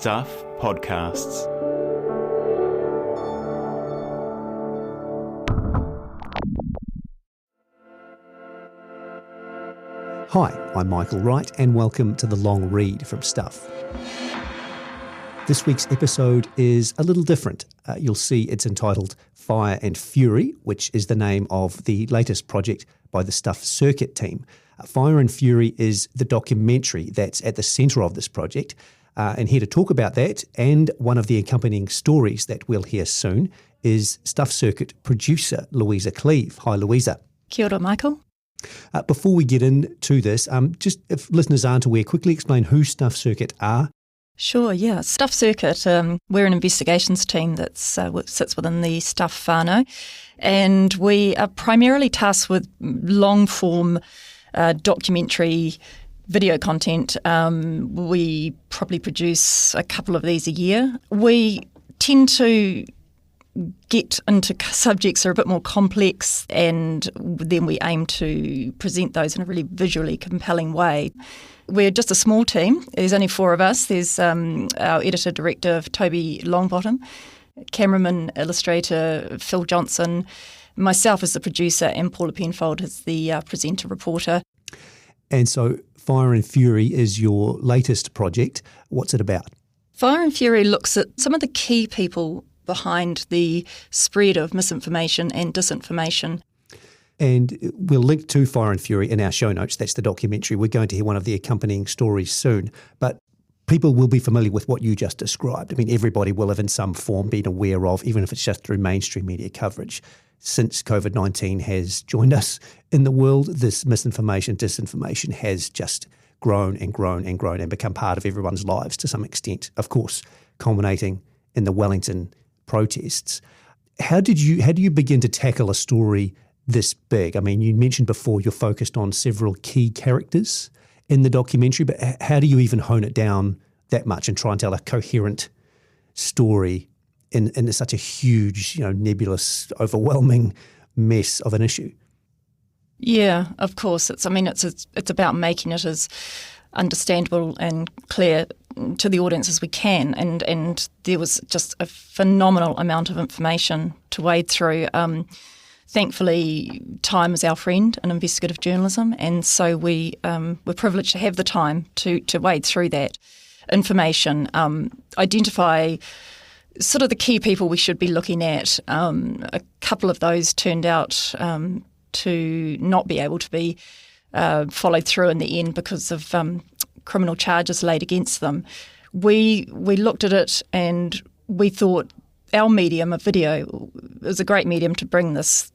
Stuff Podcasts. Hi, I'm Michael Wright and welcome to The Long Read from Stuff. This week's episode is a little different. You'll see it's entitled Fire and Fury, which is the name of the latest project by the Stuff Circuit team. Fire and Fury is the documentary that's at the centre of this project. And here to talk about that and one of the accompanying stories that we'll hear soon is Stuff Circuit producer Louisa Cleave. Hi, Louisa. Kia ora, Michael. Before we get into this, just if listeners aren't aware, quickly explain who Stuff Circuit are. Sure, yeah. Stuff Circuit, we're an investigations team that sits within the Stuff whānau, and we are primarily tasked with long-form documentary video content. We probably produce a couple of these a year. We tend to get into subjects that are a bit more complex, and then we aim to present those in a really visually compelling way. We're just a small team. There's only four of us. There's our editor-director, Toby Longbottom, cameraman, illustrator, Phil Johnson, myself as the producer, and Paula Penfold as the presenter-reporter. And so Fire and Fury is your latest project. What's it about? Fire and Fury looks at some of the key people behind the spread of misinformation and disinformation. And we'll link to Fire and Fury in our show notes. That's the documentary. We're going to hear one of the accompanying stories soon. But people will be familiar with what you just described. I mean, everybody will have in some form been aware of, even if it's just through mainstream media coverage. Since COVID-19 has joined us in the world, this misinformation, disinformation has just grown and grown and grown and become part of everyone's lives to some extent, of course, culminating in the Wellington protests. How do you begin to tackle a story this big? I mean, you mentioned before you're focused on several key characters in the documentary, but how do you even hone it down that much and try and tell a coherent story in such a huge, nebulous, overwhelming mess of an issue? Yeah, of course. It's about making it as understandable and clear to the audience as we can, and there was just a phenomenal amount of information to wade through. Thankfully, time is our friend in investigative journalism, and so we're privileged to have the time to wade through that information, identify sort of the key people we should be looking at. A couple of those turned out to not be able to be followed through in the end because of criminal charges laid against them. We looked at it and we thought our medium of video is a great medium to bring this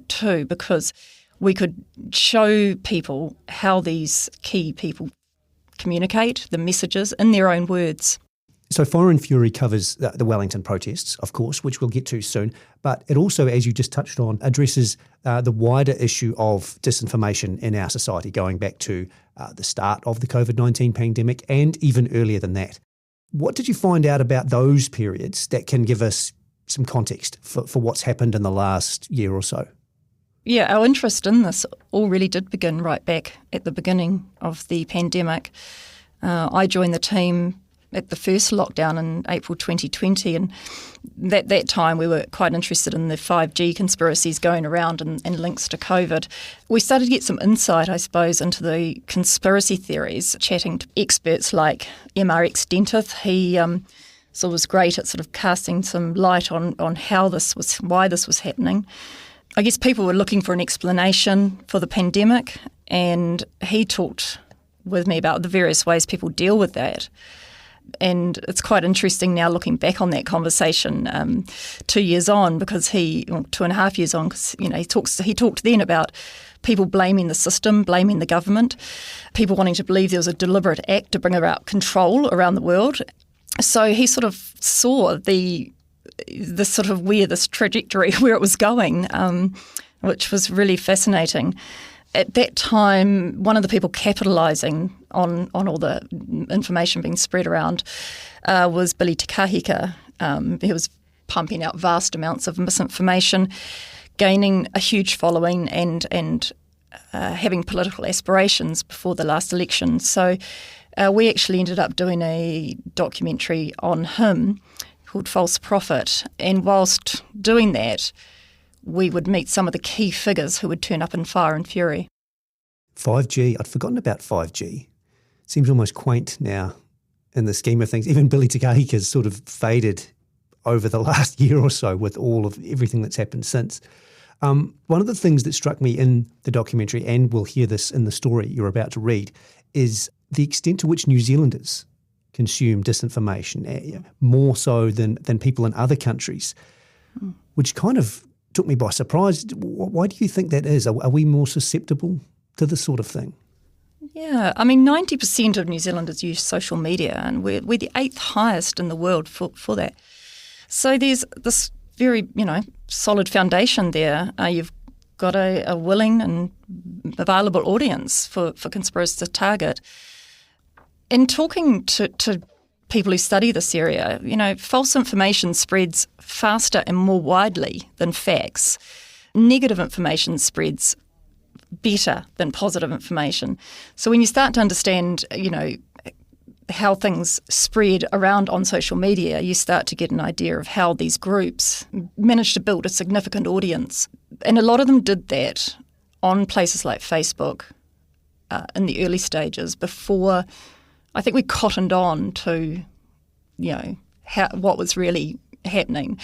to, because we could show people how these key people communicate the messages in their own words. So Fire and Fury covers the Wellington protests, of course, which we'll get to soon, but it also, as you just touched on, addresses the wider issue of disinformation in our society, going back to the start of the COVID-19 pandemic and even earlier than that. What did you find out about those periods that can give us some context for what's happened in the last year or so? Yeah, our interest in this all really did begin right back at the beginning of the pandemic. I joined the team at the first lockdown in April 2020, and at that time we were quite interested in the 5G conspiracies going around and links to COVID. We started to get some insight, I suppose, into the conspiracy theories, chatting to experts like MRX Dentith. He was great at sort of casting some light on why this was happening. I guess people were looking for an explanation for the pandemic, and he talked with me about the various ways people deal with that. And it's quite interesting now looking back on that conversation 2 years on, because 2.5 years on, because he talked then about people blaming the system, blaming the government, people wanting to believe there was a deliberate act to bring about control around the world. So he sort of saw this trajectory where it was going, which was really fascinating. At that time, one of the people capitalising on all the information being spread around was Billy Te Kahika. He was pumping out vast amounts of misinformation, gaining a huge following and having political aspirations before the last election. So We actually ended up doing a documentary on him called False Prophet, and whilst doing that, we would meet some of the key figures who would turn up in Fire and Fury. 5G, I'd forgotten about 5G. Seems almost quaint now in the scheme of things. Even Billy Takahika's sort of faded over the last year or so with all of everything that's happened since. One of the things that struck me in the documentary, and we'll hear this in the story you're about to read, is the extent to which New Zealanders consume disinformation, more so than people in other countries, which kind of took me by surprise. Why do you think that is? Are we more susceptible to this sort of thing? Yeah, I mean, 90% of New Zealanders use social media, and we're the 8th highest in the world for that. So there's this very, solid foundation there. You've got a willing and available audience for conspiracists to target. In talking to people who study this area, false information spreads faster and more widely than facts. Negative information spreads better than positive information. So when you start to understand, how things spread around on social media, you start to get an idea of how these groups manage to build a significant audience. And a lot of them did that on places like Facebook in the early stages before I think we cottoned on to, what was really happening.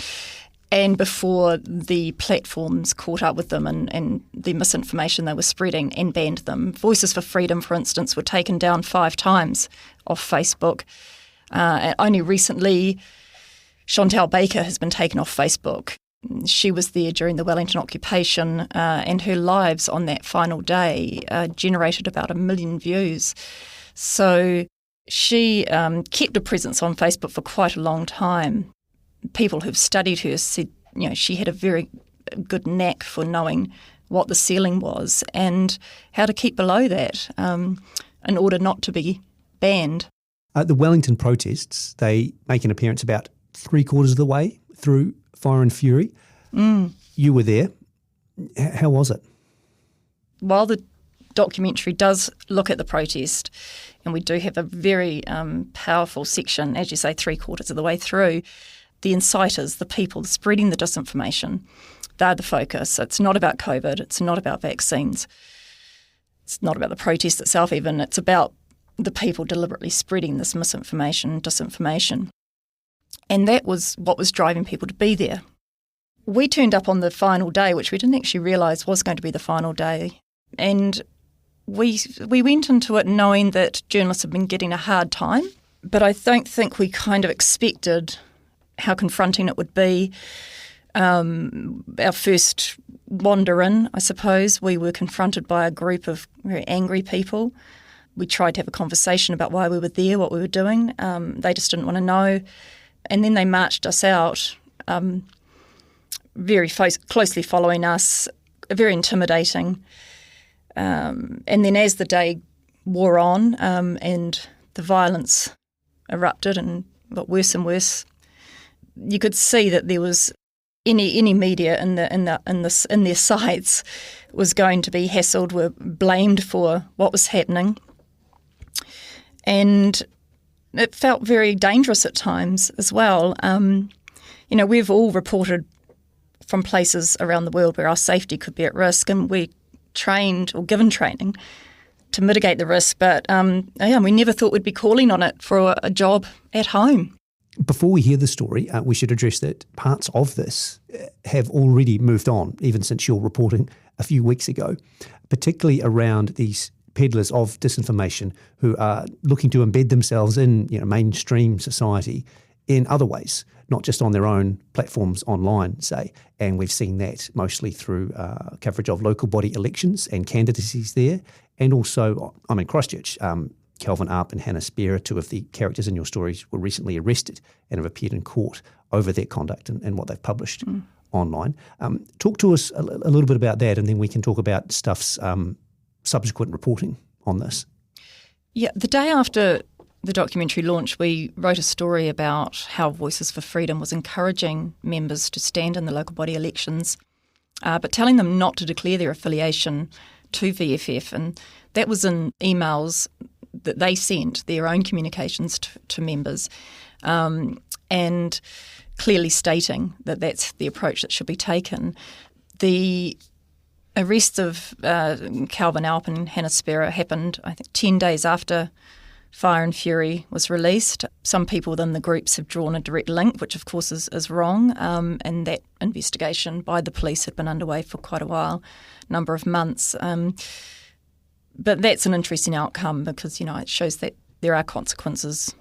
And before the platforms caught up with them and the misinformation they were spreading and banned them. Voices for Freedom, for instance, were taken down 5 times off Facebook. Only recently, Chantal Baker has been taken off Facebook. She was there during the Wellington occupation, and her lives on that final day generated about 1 million views. So she kept a presence on Facebook for quite a long time. People who've studied her said, she had a very good knack for knowing what the ceiling was and how to keep below that in order not to be banned. The Wellington protests, they make an appearance about 3/4 of the way through Fire and Fury. You were there. How was it? While the documentary does look at the protest, and we do have a very powerful section, as you say, 3/4 of the way through, the inciters, the people spreading the disinformation, they're the focus. It's not about COVID. It's not about vaccines. It's not about the protest itself even. It's about the people deliberately spreading this misinformation, disinformation. And that was what was driving people to be there. We turned up on the final day, which we didn't actually realise was going to be the final day. And we went into it knowing that journalists have been getting a hard time. But I don't think we kind of expected how confronting it would be. Our first wander in, I suppose, we were confronted by a group of very angry people. We tried to have a conversation about why we were there, what we were doing. They just didn't want to know. And then they marched us out, very closely following us, very intimidating. And then as the day wore on and the violence erupted and got worse and worse, you could see that there was any media in their sites was going to be hassled, were blamed for what was happening, and it felt very dangerous at times as well. We've all reported from places around the world where our safety could be at risk, and we trained or given training to mitigate the risk. But we never thought we'd be calling on it for a job at home. Before we hear the story, we should address that parts of this have already moved on, even since your reporting a few weeks ago, particularly around these peddlers of disinformation who are looking to embed themselves in mainstream society in other ways, not just on their own platforms online, say. And we've seen that mostly through coverage of local body elections and candidacies there, and also, Christchurch. Kelvin Arp and Hannah Spear, 2 of the characters in your stories, were recently arrested and have appeared in court over their conduct and what they've published online. Talk to us a little bit about that, and then we can talk about Stuff's subsequent reporting on this. Yeah, the day after the documentary launch, we wrote a story about how Voices for Freedom was encouraging members to stand in the local body elections, but telling them not to declare their affiliation to VFF. And that was in emails that they sent their own communications to members, and clearly stating that that's the approach that should be taken. The arrest of Calvin Alp and Hannah Sparrow happened, I think, 10 days after Fire and Fury was released. Some people within the groups have drawn a direct link, which of course is wrong, and that investigation by the police had been underway for quite a while, a number of months. But that's an interesting outcome because, it shows that there are consequences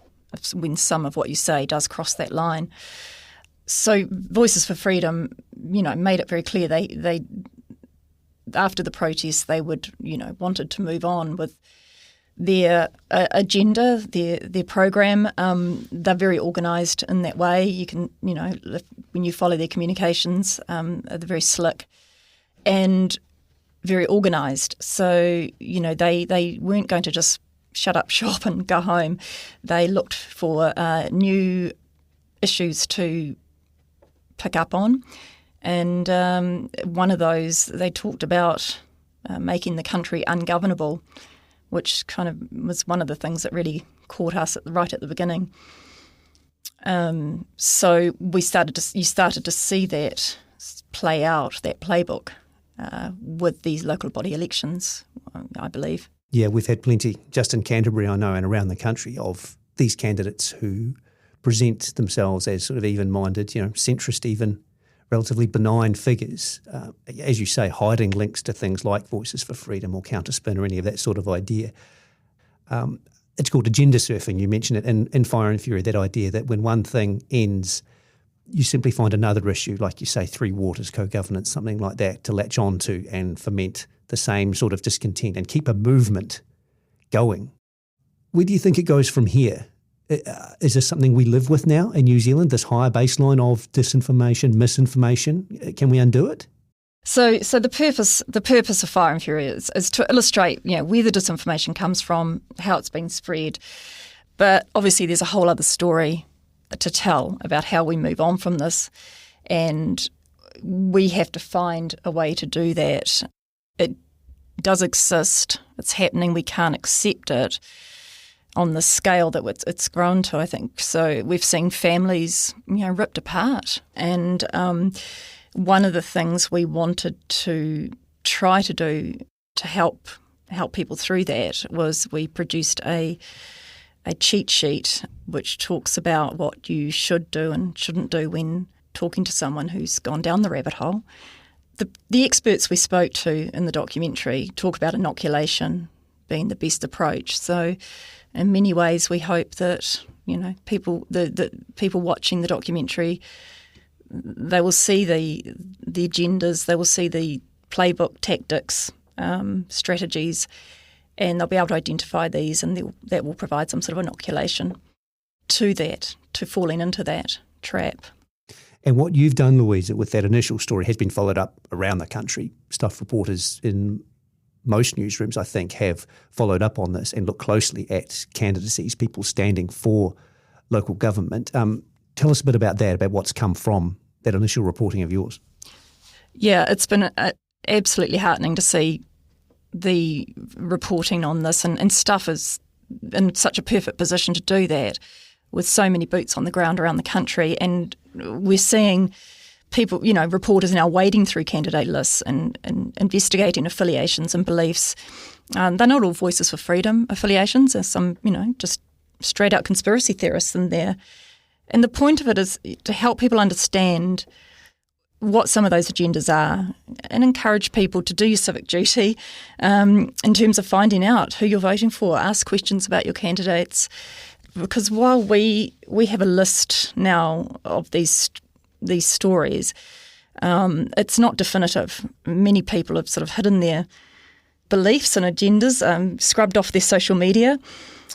when some of what you say does cross that line. So Voices for Freedom, made it very clear they after the protests they wanted to move on with their agenda, their program. They're very organised in that way. You can, when you follow their communications, they're very slick and very organised. So, they weren't going to just shut up shop and go home. They looked for new issues to pick up on. And one of those, they talked about making the country ungovernable, which kind of was one of the things that really caught us right at the beginning. So you started to see that play out, that playbook, with these local body elections, I believe. Yeah, we've had plenty, just in Canterbury, I know, and around the country, of these candidates who present themselves as sort of even-minded, centrist even, relatively benign figures, as you say, hiding links to things like Voices for Freedom or Counterspin or any of that sort of idea. It's called agenda surfing. You mentioned it in Fire and Fury, that idea that when one thing ends, you simply find another issue, like you say, Three Waters, co-governance, something like that, to latch on to and foment the same sort of discontent and keep a movement going. Where do you think it goes from here? Is this something we live with now in New Zealand, this higher baseline of disinformation, misinformation? Can we undo it? So the purpose of Fire and Fury is to illustrate, where the disinformation comes from, how it's been spread. But obviously there's a whole other story to tell about how we move on from this, and we have to find a way to do that. It does exist. It's happening. We can't accept it on the scale that it's grown to, I think. So we've seen families, ripped apart. And one of the things we wanted to try to do to help people through that was we produced a cheat sheet which talks about what you should do and shouldn't do when talking to someone who's gone down the rabbit hole. The experts we spoke to in the documentary talk about inoculation being the best approach. So in many ways we hope that, people watching the documentary, they will see the agendas, they will see the playbook tactics, strategies, and they'll be able to identify these, and that will provide some sort of inoculation to falling into that trap. And what you've done, Louisa, with that initial story has been followed up around the country. Staff reporters in most newsrooms, I think, have followed up on this and looked closely at candidacies, people standing for local government. Tell us a bit about that, about what's come from that initial reporting of yours. Yeah, it's been absolutely heartening to see the reporting on this, and Stuff is in such a perfect position to do that with so many boots on the ground around the country. And we're seeing people, reporters now wading through candidate lists and investigating affiliations and beliefs. They're not all Voices for Freedom affiliations. There's some, just straight out conspiracy theorists in there. And the point of it is to help people understand what some of those agendas are and encourage people to do your civic duty in terms of finding out who you're voting for. Ask questions about your candidates, because while we have a list now of these stories, it's not definitive. Many people have sort of hidden their beliefs and agendas, scrubbed off their social media,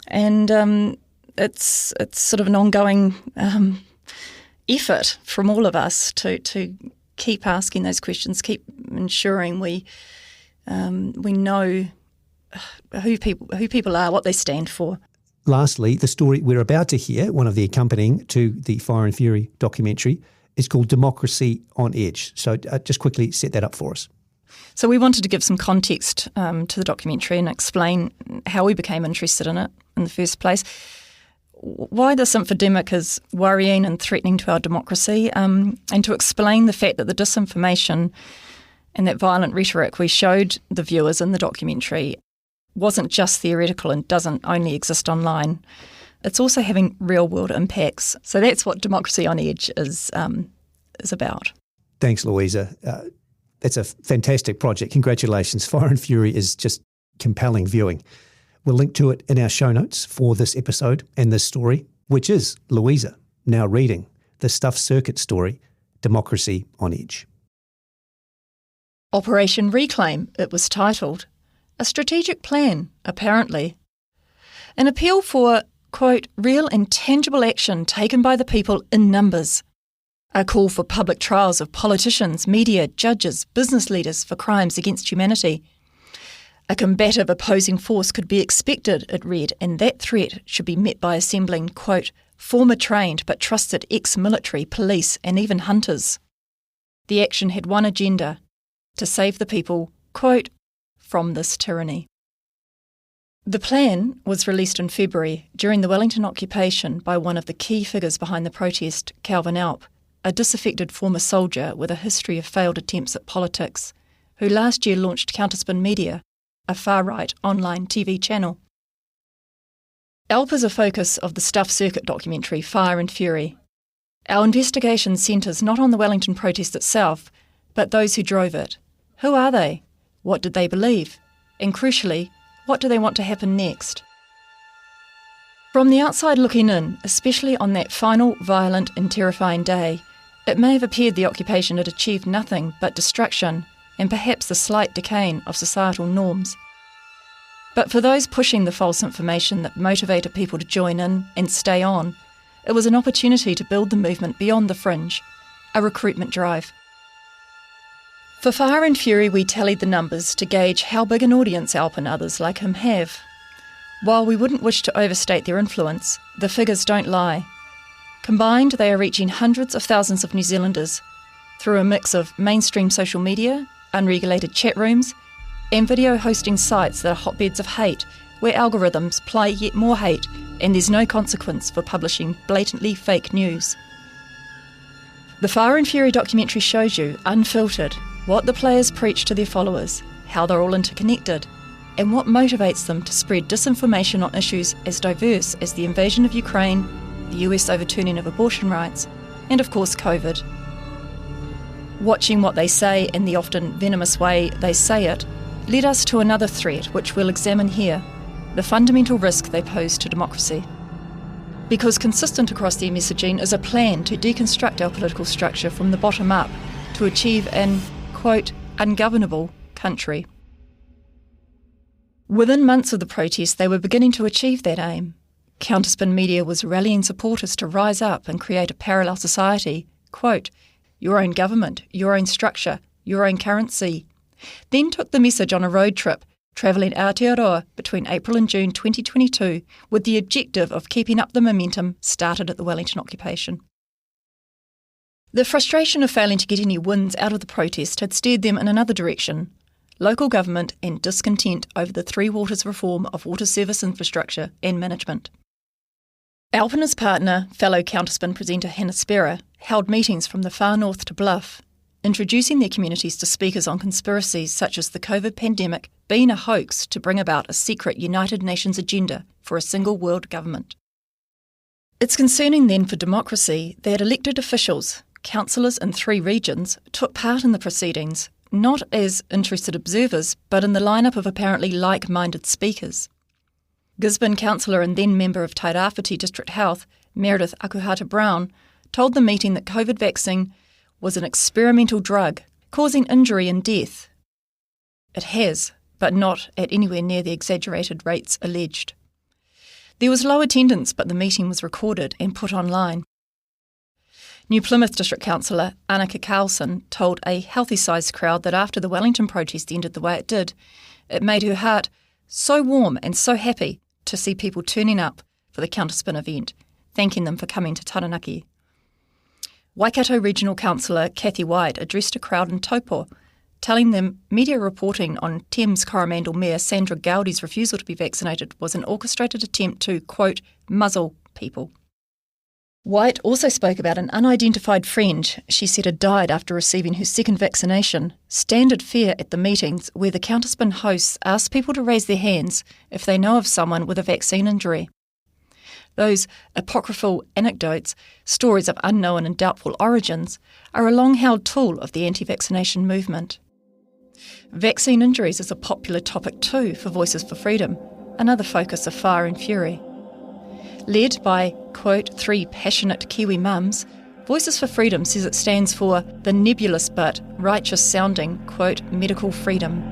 and it's sort of an ongoing effort from all of us to keep asking those questions, keep ensuring we know who people are, what they stand for. Lastly, the story we're about to hear, one of the accompanying to the Fire and Fury documentary, is called Democracy on Edge. So just quickly set that up for us. So we wanted to give some context to the documentary and explain how we became interested in it in the first place, why this infodemic is worrying and threatening to our democracy, and to explain the fact that the disinformation and that violent rhetoric we showed the viewers in the documentary wasn't just theoretical and doesn't only exist online. It's also having real-world impacts. So that's what Democracy on Edge is about. Thanks, Louisa. That's a fantastic project. Congratulations. Fire and Fury is just compelling viewing. We'll link to it in our show notes for this episode and this story, which is Louisa now reading the Stuff Circuit story, Democracy on Edge. Operation Reclaim, it was titled. A strategic plan, apparently. An appeal for, quote, real and tangible action taken by the people in numbers. A call for public trials of politicians, media, judges, business leaders for crimes against humanity. A combative opposing force could be expected, it read, and that threat should be met by assembling, quote, former trained but trusted ex-military, police and even hunters. The action had one agenda, to save the people, quote, from this tyranny. The plan was released in February during the Wellington occupation by one of the key figures behind the protest, Calvin Alp, a disaffected former soldier with a history of failed attempts at politics, who last year launched Counterspin Media, a far-right online TV channel. Alp is a focus of the Stuff Circuit documentary Fire and Fury. Our investigation centres not on the Wellington protest itself, but those who drove it. Who are they? What did they believe? And crucially, what do they want to happen next? From the outside looking in, especially on that final violent and terrifying day, it may have appeared the occupation had achieved nothing but destruction and perhaps the slight decaying of societal norms. But for those pushing the false information that motivated people to join in and stay on, it was an opportunity to build the movement beyond the fringe, a recruitment drive. For Fire and Fury, we tallied the numbers to gauge how big an audience Alp and others like him have. While we wouldn't wish to overstate their influence, the figures don't lie. Combined, they are reaching hundreds of thousands of New Zealanders through a mix of mainstream social media, unregulated chat rooms, and video hosting sites that are hotbeds of hate, where algorithms play yet more hate and there's no consequence for publishing blatantly fake news. The Fire and Fury documentary shows you, unfiltered, what the players preach to their followers, how they're all interconnected, and what motivates them to spread disinformation on issues as diverse as the invasion of Ukraine, the US overturning of abortion rights, and of course COVID. Watching what they say in the often venomous way they say it led us to another threat which we'll examine here, the fundamental risk they pose to democracy. Because consistent across their messaging is a plan to deconstruct our political structure from the bottom up to achieve an, quote, ungovernable country. Within months of the protest, they were beginning to achieve that aim. Counterspin Media was rallying supporters to rise up and create a parallel society, quote, your own government, your own structure, your own currency. Then took the message on a road trip, travelling Aotearoa between April and June 2022 with the objective of keeping up the momentum started at the Wellington occupation. The frustration of failing to get any wins out of the protest had steered them in another direction, local government and discontent over the Three Waters reform of water service infrastructure and management. Alp and his partner, fellow Counterspin presenter Hannah Spera, held meetings from the far north to Bluff, introducing their communities to speakers on conspiracies such as the COVID pandemic being a hoax to bring about a secret United Nations agenda for a single world government. It's concerning then for democracy that elected officials, councillors in 3 regions, took part in the proceedings, not as interested observers, but in the lineup of apparently like-minded speakers. Gisborne councillor and then member of Tairāwhiti District Health, Meredith Akuhata-Brown, told the meeting that COVID vaccine was an experimental drug, causing injury and death. It has, but not at anywhere near the exaggerated rates alleged. There was low attendance, but the meeting was recorded and put online. New Plymouth District Councillor Annika Carlson told a healthy-sized crowd that after the Wellington protest ended the way it did, it made her heart so warm and so happy to see people turning up for the Counterspin event, thanking them for coming to Taranaki. Waikato Regional Councillor Kathy White addressed a crowd in Taupo, telling them media reporting on Thames Coromandel Mayor Sandra Gowdie's refusal to be vaccinated was an orchestrated attempt to, quote, muzzle people. White also spoke about an unidentified friend she said had died after receiving her second vaccination, standard fare at the meetings where the counterspin hosts ask people to raise their hands if they know of someone with a vaccine injury. Those apocryphal anecdotes, stories of unknown and doubtful origins, are a long-held tool of the anti-vaccination movement. Vaccine injuries is a popular topic too for Voices for Freedom, another focus of Fire and Fury. Led by, quote, 3 passionate Kiwi mums, Voices for Freedom says it stands for the nebulous but righteous-sounding, quote, medical freedom.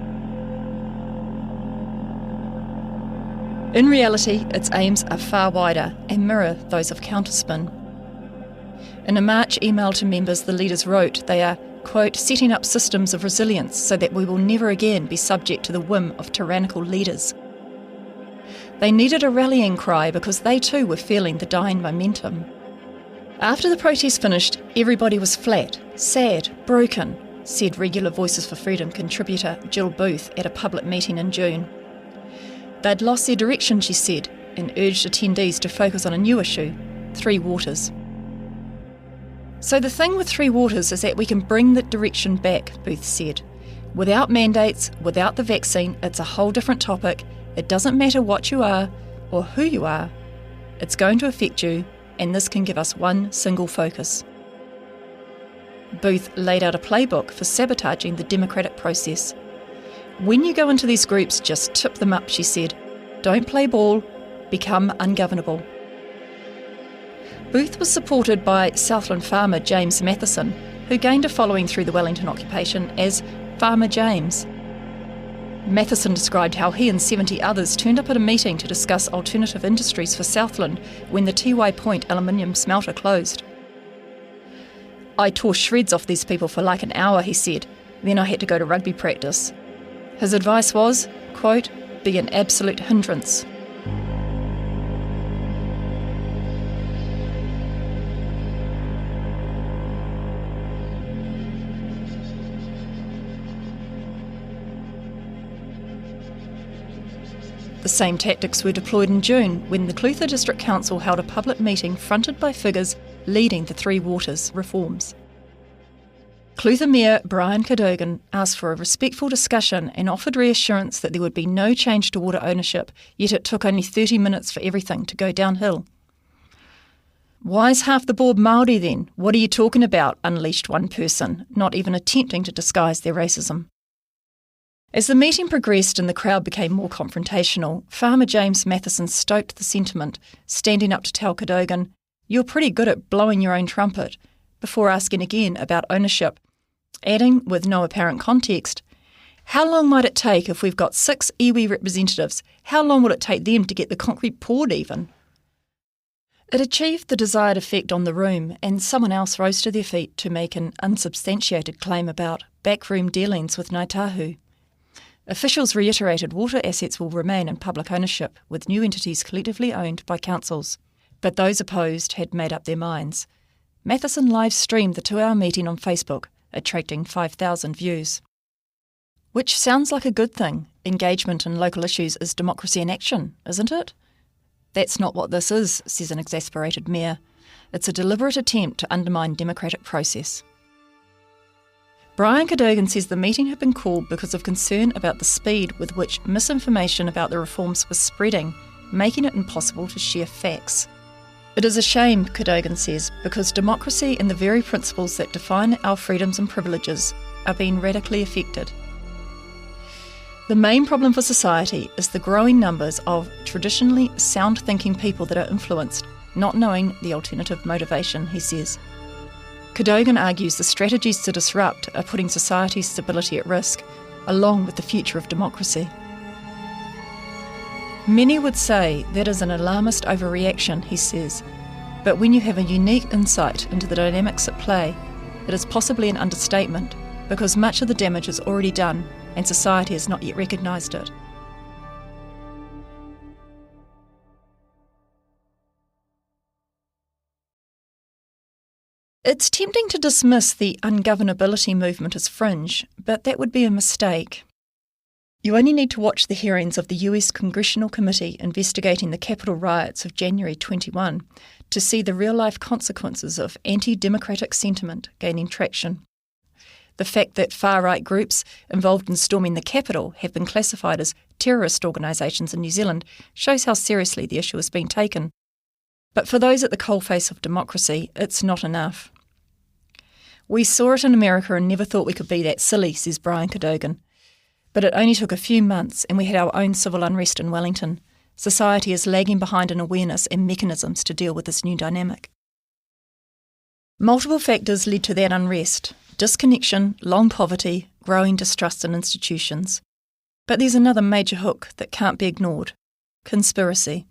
In reality, its aims are far wider and mirror those of Counterspin. In a March email to members, the leaders wrote they are, quote, setting up systems of resilience so that we will never again be subject to the whim of tyrannical leaders. They needed a rallying cry because they too were feeling the dying momentum. After the protest finished, everybody was flat, sad, broken, said regular Voices for Freedom contributor Jill Booth at a public meeting in June. They'd lost their direction, she said, and urged attendees to focus on a new issue, Three Waters. So the thing with Three Waters is that we can bring that direction back, Booth said. Without mandates, without the vaccine, it's a whole different topic. It doesn't matter what you are or who you are. It's going to affect you, and this can give us one single focus. Booth laid out a playbook for sabotaging the democratic process. When you go into these groups, just tip them up, she said. Don't play ball, become ungovernable. Booth was supported by Southland farmer James Matheson, who gained a following through the Wellington occupation as Farmer James. Matheson described how he and 70 others turned up at a meeting to discuss alternative industries for Southland when the Tiwai Point aluminium smelter closed. I tore shreds off these people for like an hour, he said. Then I had to go to rugby practice. His advice was, quote, be an absolute hindrance. The same tactics were deployed in June when the Clutha District Council held a public meeting fronted by figures leading the Three Waters reforms. Clutha Mayor Brian Cadogan asked for a respectful discussion and offered reassurance that there would be no change to water ownership, yet it took only 30 minutes for everything to go downhill. Why's half the board Māori then? What are you talking about? Unleashed one person, not even attempting to disguise their racism. As the meeting progressed and the crowd became more confrontational, Farmer James Matheson stoked the sentiment, standing up to tell Cadogan, "You're pretty good at blowing your own trumpet," before asking again about ownership, adding, with no apparent context, "How long might it take if we've got 6 iwi representatives? How long will it take them to get the concrete poured even?" It achieved the desired effect on the room, and someone else rose to their feet to make an unsubstantiated claim about backroom dealings with Ngāi Tahu. Officials reiterated water assets will remain in public ownership, with new entities collectively owned by councils. But those opposed had made up their minds. Matheson live-streamed the 2-hour meeting on Facebook, attracting 5,000 views. Which sounds like a good thing. Engagement in local issues is democracy in action, isn't it? That's not what this is, says an exasperated mayor. It's a deliberate attempt to undermine democratic process. Brian Cadogan says the meeting had been called because of concern about the speed with which misinformation about the reforms was spreading, making it impossible to share facts. It is a shame, Cadogan says, because democracy and the very principles that define our freedoms and privileges are being radically affected. The main problem for society is the growing numbers of traditionally sound-thinking people that are influenced, not knowing the alternative motivation, he says. Cadogan argues the strategies to disrupt are putting society's stability at risk, along with the future of democracy. Many would say that is an alarmist overreaction, he says, but when you have a unique insight into the dynamics at play, it is possibly an understatement, because much of the damage is already done and society has not yet recognised it. It's tempting to dismiss the ungovernability movement as fringe, but that would be a mistake. You only need to watch the hearings of the US Congressional Committee investigating the Capitol riots of January 21 to see the real-life consequences of anti-democratic sentiment gaining traction. The fact that far-right groups involved in storming the Capitol have been classified as terrorist organisations in New Zealand shows how seriously the issue has been taken. But for those at the coalface of democracy, it's not enough. We saw it in America and never thought we could be that silly, says Brian Cadogan. But it only took a few months and we had our own civil unrest in Wellington. Society is lagging behind in awareness and mechanisms to deal with this new dynamic. Multiple factors led to that unrest: disconnection, long poverty, growing distrust in institutions. But there's another major hook that can't be ignored: conspiracy.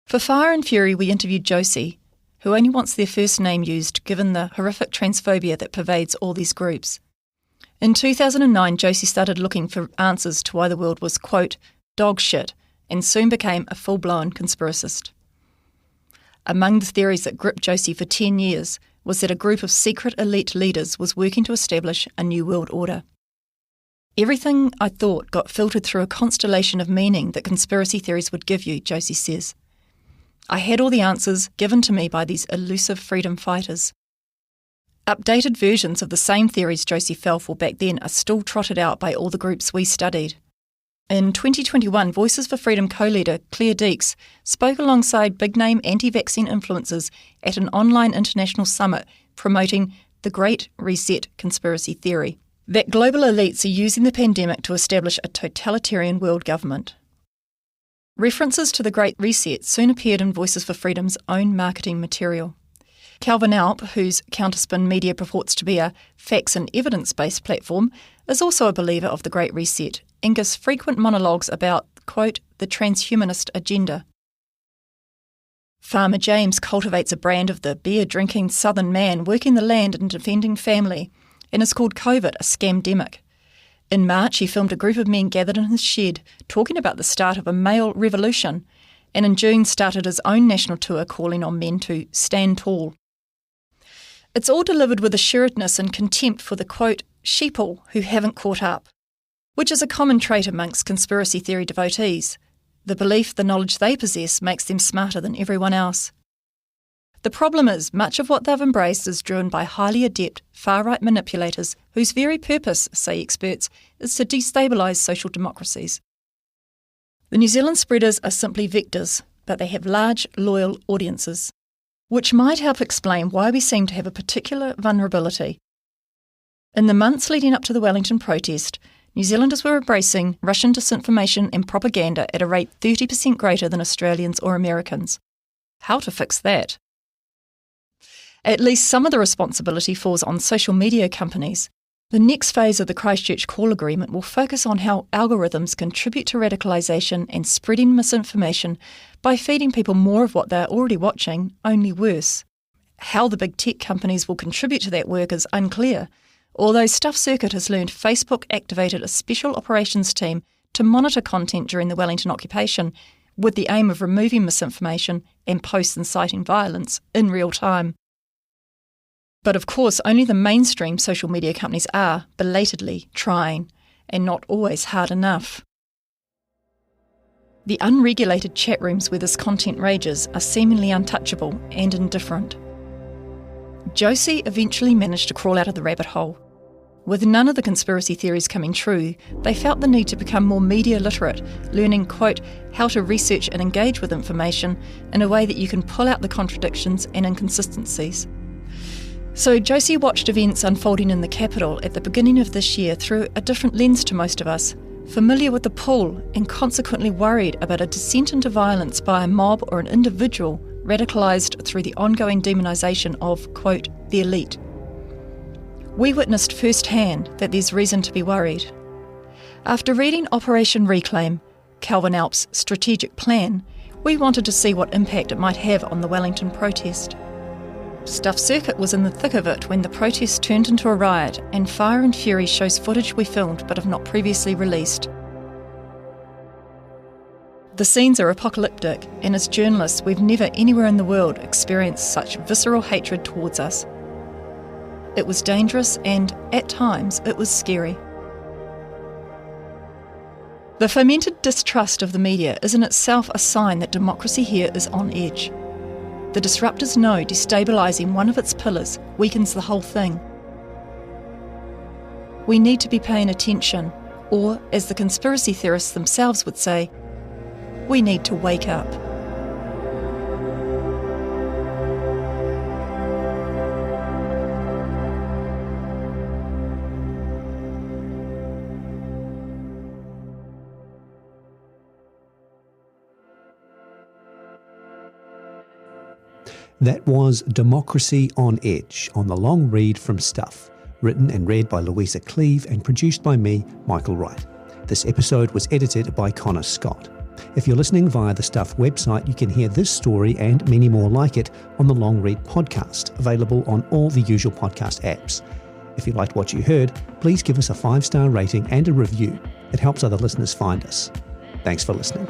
For Fire and Fury, we interviewed Josie, who only wants their first name used given the horrific transphobia that pervades all these groups. In 2009, Josie started looking for answers to why the world was, quote, dog shit, and soon became a full-blown conspiracist. Among the theories that gripped Josie for 10 years was that a group of secret elite leaders was working to establish a new world order. Everything I thought got filtered through a constellation of meaning that conspiracy theories would give you, Josie says. I had all the answers given to me by these elusive freedom fighters. Updated versions of the same theories Josie fell for back then are still trotted out by all the groups we studied. In 2021, Voices for Freedom co-leader Claire Deeks spoke alongside big-name anti-vaccine influencers at an online international summit promoting the Great Reset conspiracy theory, that global elites are using the pandemic to establish a totalitarian world government. References to the Great Reset soon appeared in Voices for Freedom's own marketing material. Calvin Alp, whose Counterspin Media purports to be a facts and evidence-based platform, is also a believer of the Great Reset and gives frequent monologues about, quote, the transhumanist agenda. Farmer James cultivates a brand of the beer-drinking southern man working the land and defending family, and has called COVID a scamdemic. In March, he filmed a group of men gathered in his shed talking about the start of a male revolution, and in June started his own national tour calling on men to stand tall. It's all delivered with assuredness and contempt for the, quote, sheeple who haven't caught up, which is a common trait amongst conspiracy theory devotees. The belief the knowledge they possess makes them smarter than everyone else. The problem is, much of what they've embraced is driven by highly adept far-right manipulators whose very purpose, say experts, is to destabilise social democracies. The New Zealand spreaders are simply vectors, but they have large, loyal audiences, which might help explain why we seem to have a particular vulnerability. In the months leading up to the Wellington protest, New Zealanders were embracing Russian disinformation and propaganda at a rate 30% greater than Australians or Americans. How to fix that? At least some of the responsibility falls on social media companies. The next phase of the Christchurch Call Agreement will focus on how algorithms contribute to radicalisation and spreading misinformation by feeding people more of what they're already watching, only worse. How the big tech companies will contribute to that work is unclear, although Stuff Circuit has learned Facebook activated a special operations team to monitor content during the Wellington occupation with the aim of removing misinformation and posts inciting violence in real time. But of course, only the mainstream social media companies are belatedly trying, and not always hard enough. The unregulated chat rooms where this content rages are seemingly untouchable and indifferent. Josie eventually managed to crawl out of the rabbit hole. With none of the conspiracy theories coming true, they felt the need to become more media literate, learning, quote, how to research and engage with information in a way that you can pull out the contradictions and inconsistencies. So Josie watched events unfolding in the Capitol at the beginning of this year through a different lens to most of us, familiar with the pull and consequently worried about a descent into violence by a mob or an individual radicalised through the ongoing demonisation of, quote, the elite. We witnessed firsthand that there's reason to be worried. After reading Operation Reclaim, Calvin Alp's strategic plan, we wanted to see what impact it might have on the Wellington protest. Stuff Circuit was in the thick of it when the protest turned into a riot, and Fire and Fury shows footage we filmed but have not previously released. The scenes are apocalyptic, and as journalists we've never anywhere in the world experienced such visceral hatred towards us. It was dangerous and, at times, it was scary. The fomented distrust of the media is in itself a sign that democracy here is on edge. The disruptors know destabilising one of its pillars weakens the whole thing. We need to be paying attention, or, as the conspiracy theorists themselves would say, we need to wake up. That was Democracy on Edge on the long read from Stuff, written and read by Louisa Cleave and produced by me, Michael Wright. This episode was edited by Connor Scott. If you're listening via the Stuff website, you can hear this story and many more like it on the Long Read podcast, available on all the usual podcast apps. If you liked what you heard, please give us a 5-star rating and a review. It helps other listeners find us. Thanks for listening.